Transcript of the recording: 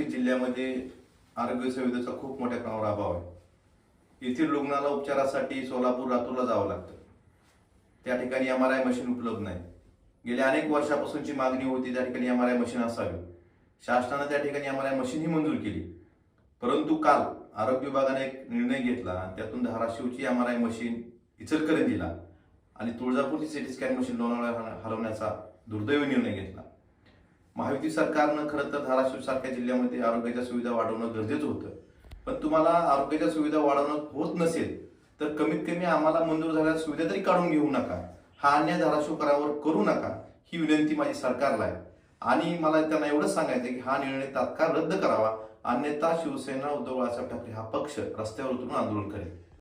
नाशिक जिल्ह्यामध्ये आरोग्य सुविधेचा खूप मोठ्या प्रमाणावर अभाव आहे. येथील रुग्णाला उपचारासाठी सोलापूर लातूरला जावं लागतं. त्या ठिकाणी MRI मशीन उपलब्ध नाही. गेल्या अनेक वर्षापासूनची मागणी होती त्या ठिकाणी MRI मशीन असावी. शासनाने त्या ठिकाणी MRI मशीन ही मंजूर केली. परंतु काल आरोग्य विभागाने एक निर्णय घेतला. त्यातून धाराशिवची MRI मशीन इचलकरंजीला आणि तुळजापूरची सिटी स्कॅन मशीन लोणावळ्याला हलवण्याचा दुर्दैवी निर्णय घेतला. महायुती सरकारनं खरं तर धाराशिव सारख्या जिल्ह्यामध्ये आरोग्याच्या सुविधा वाढवणं गरजेचं होतं. पण तुम्हाला आरोग्याच्या सुविधा वाढवणं होत नसेल तर कमीत कमी आम्हाला मंजूर झालेल्या सुविधा तरी काढून घेऊ नका. हा अन्याय धाराशिवकरांवर करू नका ही विनंती माझी सरकारला आहे. आणि मला त्यांना एवढंच सांगायचं की हा निर्णय तात्काळ रद्द करावा, अन्यथा शिवसेना उद्धव बाळासाहेब ठाकरे हा पक्ष रस्त्यावर उतरून आंदोलन करेल.